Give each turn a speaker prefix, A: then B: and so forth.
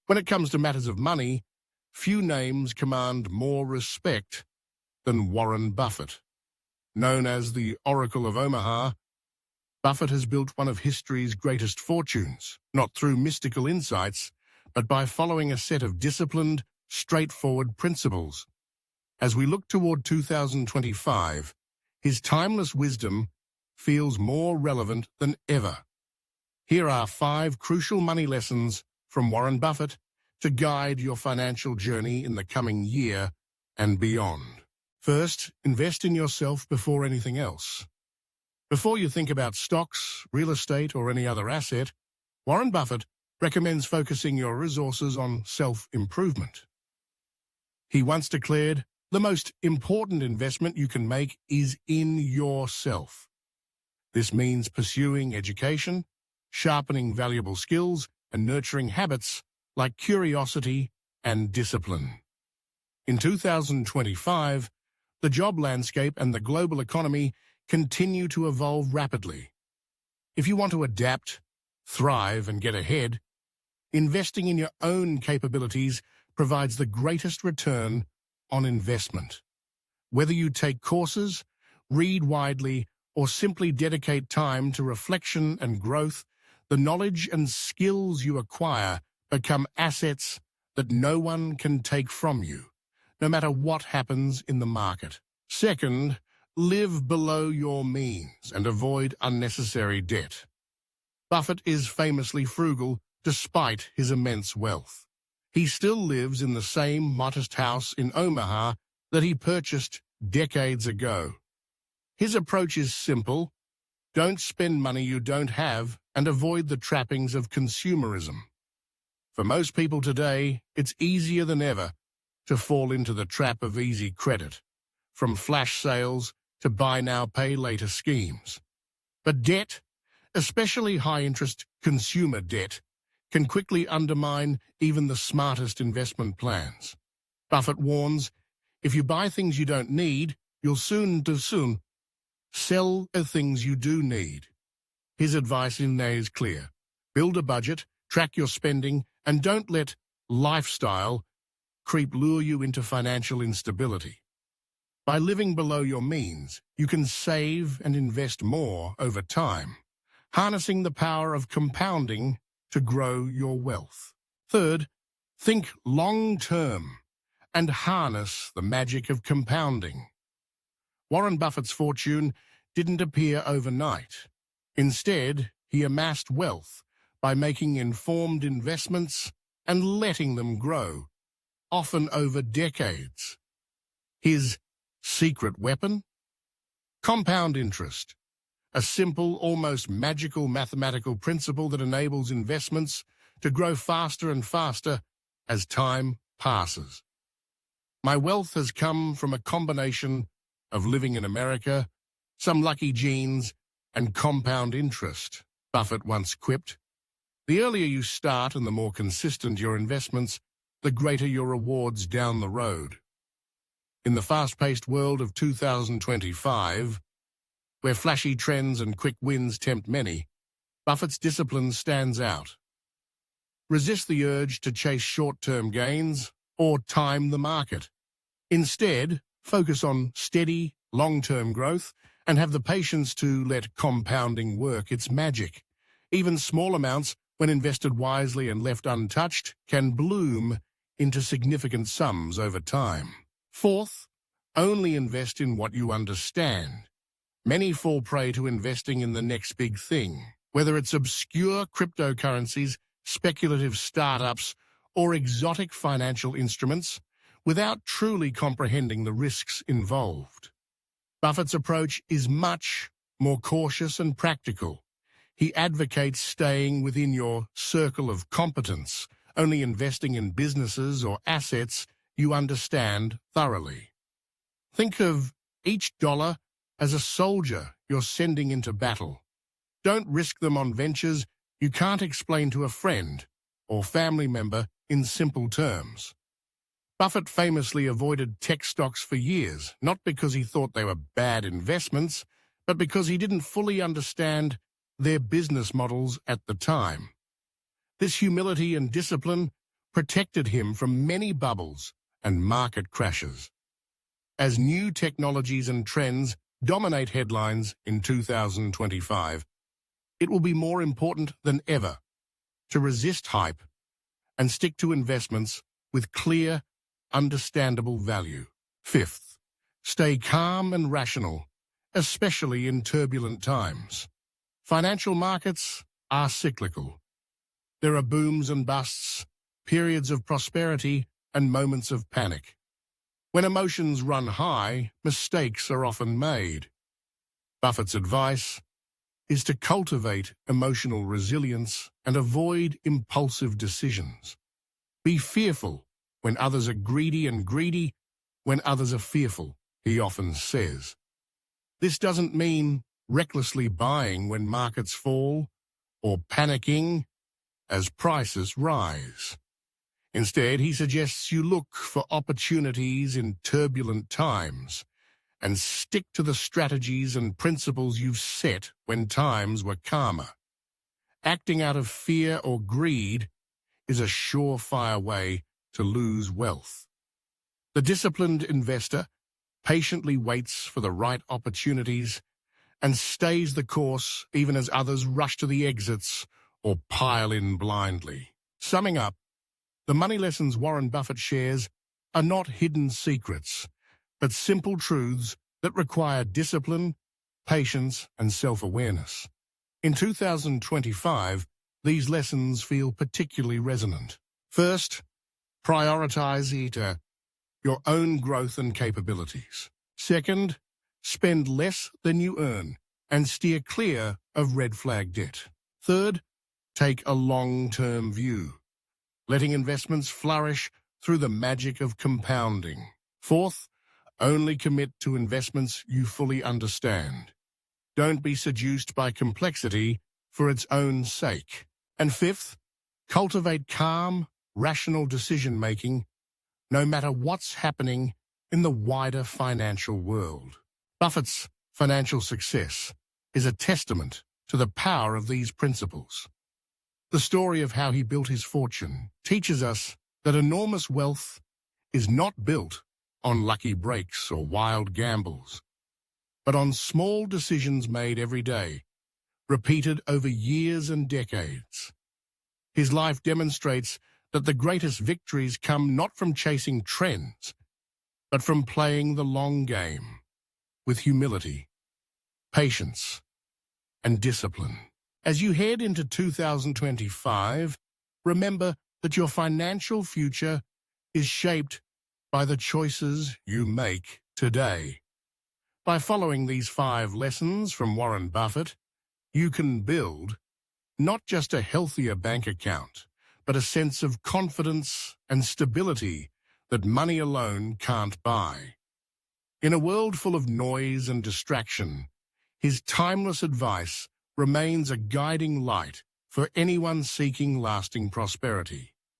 A: When it comes to matters of money, few names command more respect than Warren Buffett. Known as the Oracle of Omaha, Buffett has built one of history's greatest fortunes, not through mystical insights, but by following a set of disciplined, straightforward principles. As we look toward 2025, his timeless wisdom feels more relevant than ever. Here are 5 crucial money lessons from Warren Buffett to guide your financial journey in the coming year and beyond. First, invest in yourself before anything else. Before you think about stocks, real estate, or any other asset, Warren Buffett recommends focusing your resources on self-improvement. He once declared, "The most important investment you can make is in yourself." This means pursuing education, sharpening valuable skills, and nurturing habits like curiosity and discipline. In 2025, the job landscape and the global economy continue to evolve rapidly. If you want to adapt, thrive, and get ahead, investing in your own capabilities provides the greatest return on investment. Whether you take courses, read widely, or simply dedicate time to reflection and growth, the knowledge and skills you acquire become assets that no one can take from you, no matter what happens in the market. Second, live below your means and avoid unnecessary debt. Buffett is famously frugal despite his immense wealth. He still lives in the same modest house in Omaha that he purchased decades ago. His approach is simple: don't spend money you don't have and avoid the trappings of consumerism. For most people today, it's easier than ever to fall into the trap of easy credit, from flash sales to buy now, pay later schemes. But debt, especially high-interest consumer debt, can quickly undermine even the smartest investment plans. Buffett warns, if you buy things you don't need, you'll soon sell the things you do need. His advice in there is clear: build a budget, track your spending, and don't let lifestyle creep lure you into financial instability. By living below your means, you can save and invest more over time, harnessing the power of compounding to grow your wealth. Third, think long-term and harness the magic of compounding. Warren Buffett's fortune didn't appear overnight. Instead, he amassed wealth by making informed investments and letting them grow, often over decades. His secret weapon? Compound interest, a simple, almost magical mathematical principle that enables investments to grow faster and faster as time passes. My wealth has come from a combination of living in America, some lucky genes, and compound interest, Buffett once quipped. The earlier you start and the more consistent your investments, the greater your rewards down the road. In the fast-paced world of 2025, where flashy trends and quick wins tempt many, Buffett's discipline stands out. Resist the urge to chase short-term gains or time the market. Instead, focus on steady, long-term growth and have the patience to let compounding work its magic. Even small amounts, when invested wisely and left untouched, can bloom into significant sums over time. Fourth, only invest in what you understand. Many fall prey to investing in the next big thing, whether it's obscure cryptocurrencies, speculative startups, or exotic financial instruments, without truly comprehending the risks involved. Buffett's approach is much more cautious and practical. He advocates staying within your circle of competence, only investing in businesses or assets you understand thoroughly. Think of each dollar as a soldier you're sending into battle. Don't risk them on ventures you can't explain to a friend or family member in simple terms. Buffett famously avoided tech stocks for years, not because he thought they were bad investments, but because he didn't fully understand their business models at the time. This humility and discipline protected him from many bubbles and market crashes. As new technologies and trends dominate headlines in 2025, it will be more important than ever to resist hype and stick to investments with clear, understandable value. Fifth, stay calm and rational, especially in turbulent times. Financial markets are cyclical. There are booms and busts, periods of prosperity, and moments of panic. When emotions run high, mistakes are often made. Buffett's advice is to cultivate emotional resilience and avoid impulsive decisions. Be fearful when others are greedy and greedy when others are fearful, he often says. This doesn't mean recklessly buying when markets fall or panicking as prices rise. Instead, he suggests you look for opportunities in turbulent times and stick to the strategies and principles you've set when times were calmer. Acting out of fear or greed is a surefire way to lose wealth. The disciplined investor patiently waits for the right opportunities and stays the course even as others rush to the exits or pile in blindly. Summing up, the money lessons Warren Buffett shares are not hidden secrets, but simple truths that require discipline, patience, and self-awareness. In 2025, these lessons feel particularly resonant. First, prioritize your own growth and capabilities. Second, spend less than you earn and steer clear of red flag debt. Third, take a long-term view, letting investments flourish through the magic of compounding. Fourth, only commit to investments you fully understand. Don't be seduced by complexity for its own sake. And fifth, cultivate calm, rational decision-making no matter what's happening in the wider financial world. Buffett's financial success is a testament to the power of these principles. The story of how he built his fortune teaches us that enormous wealth is not built on lucky breaks or wild gambles, but on small decisions made every day, repeated over years and decades. His life demonstrates that the greatest victories come not from chasing trends, but from playing the long game with humility, patience, and discipline. As you head into 2025, remember that your financial future is shaped by the choices you make today. By following these 5 lessons from Warren Buffett, you can build not just a healthier bank account, but a sense of confidence and stability that money alone can't buy. In a world full of noise and distraction, his timeless advice remains a guiding light for anyone seeking lasting prosperity.